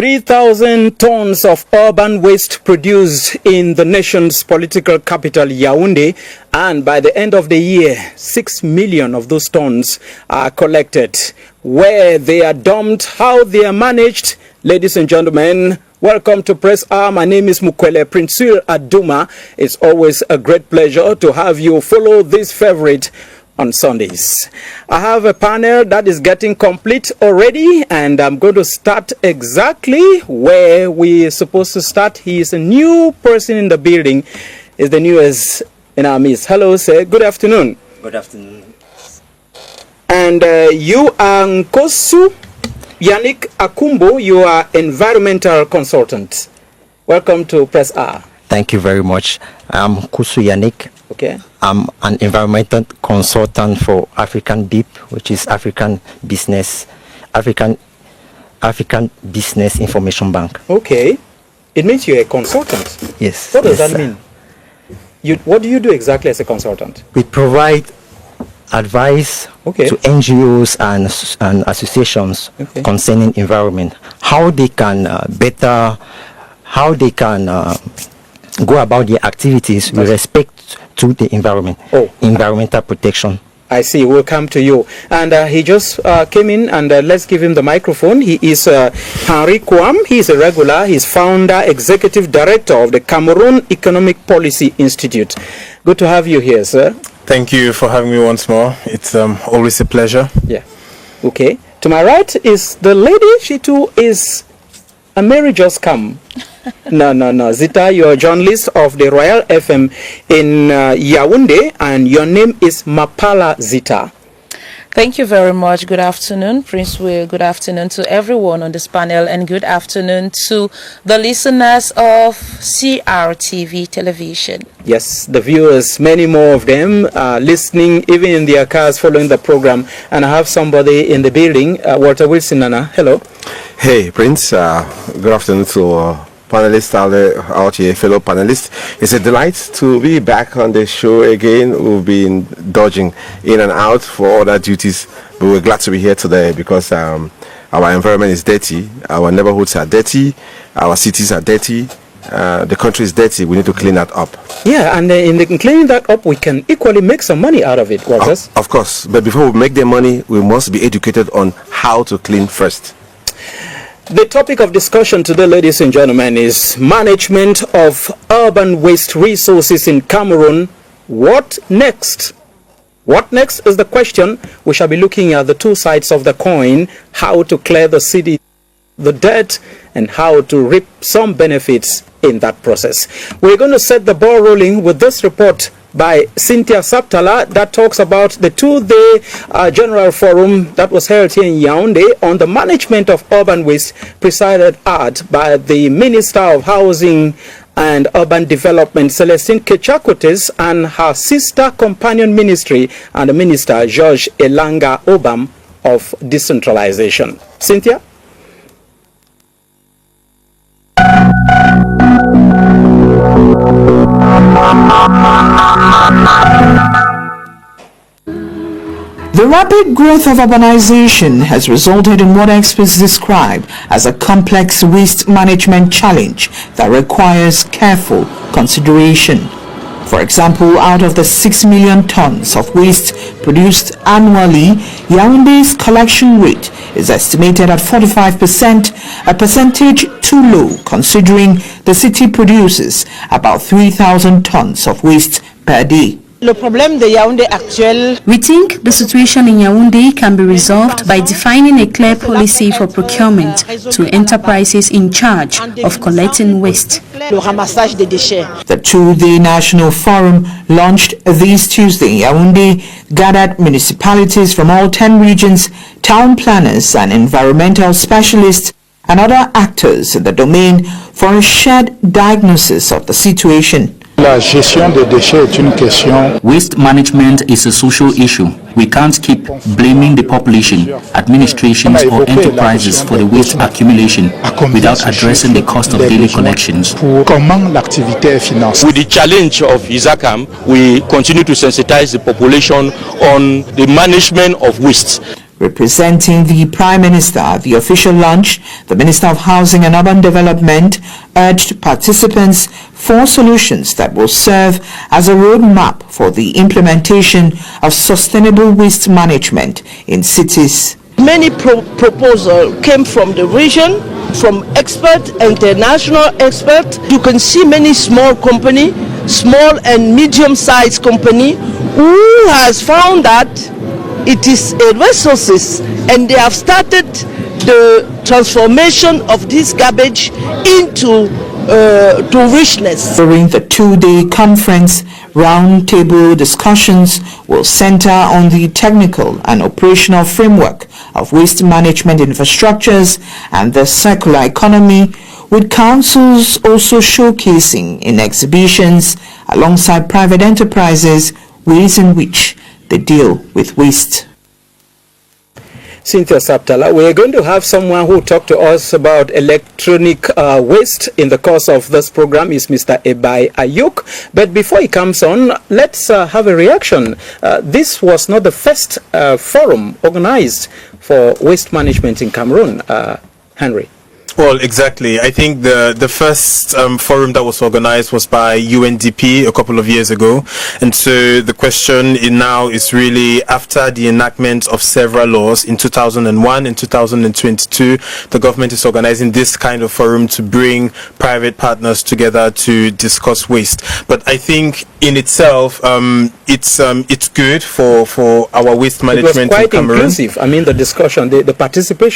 3,000 tons of urban waste produced in the nation's political capital, Yaoundé, and by the end of the year, 6 million of those tons are collected. Where they are dumped, how they are managed, ladies and gentlemen, welcome to Press Hour. My name is Mukwele Prince Aduma. It's always a great pleasure to have you follow this favorite on Sundays. I have a panel that is getting complete already, and I'm going to start exactly where we're supposed to start. He is a new person in the building, is the newest in our midst. Hello, sir. Good afternoon. Good afternoon. And you are Nkosu Yannick Akumbo. You are environmental consultant. Welcome to Press Hour. Thank you very much. I'm Nkosu Yannick. Okay. I'm an environmental consultant for African BIP, which is African Business Information Bank. Okay. It means you're a consultant. Yes. What does that mean? What do you do exactly as a consultant? We provide advice to NGOs and associations concerning environment, how they can go about their activities with respect to the environment, environmental protection. I see. We'll come to you. And he just came in, and let's give him the microphone. He is Henry Kwam. He is a regular. He's founder, executive director of the Cameroon Economic Policy Institute. Good to have you here, sir. Thank you for having me once more. It's always a pleasure. Yeah. Okay. To my right is the lady. She too is a Mary just come. No. Zita, you're a journalist of the Royal FM in Yaoundé, and your name is Mapala Zita. Thank you very much. Good afternoon, Prince Will. Good afternoon to everyone on this panel, and good afternoon to the listeners of CRTV television. Yes, the viewers, many more of them listening, even in their cars, following the program. And I have somebody in the building, Walter Wilson Nana. Hello. Hey, Prince. Good afternoon to panelists out here, fellow panelists. It's a delight to be back on the show again. We've been dodging in and out for other duties, but we're glad to be here today because our environment is dirty, our neighborhoods are dirty, our cities are dirty, the country is dirty. We need to clean that up. Yeah, and in cleaning that up, we can equally make some money out of it, Walters. Of course, but before we make the money, we must be educated on how to clean first. The topic of discussion today, ladies and gentlemen, is management of urban waste resources in Cameroon. What next? What next is the question. We shall be looking at the two sides of the coin, how to clear the city, the dirt, and how to reap some benefits in that process. We're going to set the ball rolling with this report by Cynthia Saptala that talks about the two-day general forum that was held here in Yaoundé on the management of urban waste, presided at by the Minister of Housing and Urban Development, Celestine Kechakotes, and her sister companion ministry, and the Minister, George Elanga Obam of Decentralization. Cynthia? The rapid growth of urbanization has resulted in what experts describe as a complex waste management challenge that requires careful consideration. For example, out of the 6 million tons of waste produced annually, Yaoundé's collection rate is estimated at 45%, a percentage too low considering the city produces about 3,000 tons of waste per day. We think the situation in Yaoundé can be resolved by defining a clear policy for procurement to enterprises in charge of collecting waste. The two-day national forum launched this Tuesday in Yaoundé gathered municipalities from all 10 regions, town planners and environmental specialists and other actors in the domain for a shared diagnosis of the situation. Waste management is a social issue. We can't keep blaming the population, administrations or enterprises for the waste accumulation without addressing the cost of daily collections. With the challenge of ISACAM, we continue to sensitize the population on the management of waste. Representing the Prime Minister at the official launch, the Minister of Housing and Urban Development urged participants for solutions that will serve as a roadmap for the implementation of sustainable waste management in cities. Many proposals came from the region, from experts, international experts. You can see many small companies, small and medium-sized companies, who has found that it is a resources, and they have started the transformation of this garbage into to richness. During the two-day conference, roundtable discussions will center on the technical and operational framework of waste management infrastructures and the circular economy, with councils also showcasing in exhibitions alongside private enterprises ways in which they deal with waste. Cynthia Saptala, we're going to have someone who talk to us about electronic waste in the course of this program is Mr. Ebai Ayuk. But before he comes on, let's have a reaction. This was not the first forum organized for waste management in Cameroon, Henry. Well, exactly. I think the first forum that was organized was by UNDP a couple of years ago. And so the question now is really, after the enactment of several laws in 2001 and 2022, the government is organizing this kind of forum to bring private partners together to discuss waste. But I think in itself, it's good for our waste management in Cameroon. It was quite inclusive. I mean, the discussion, the participation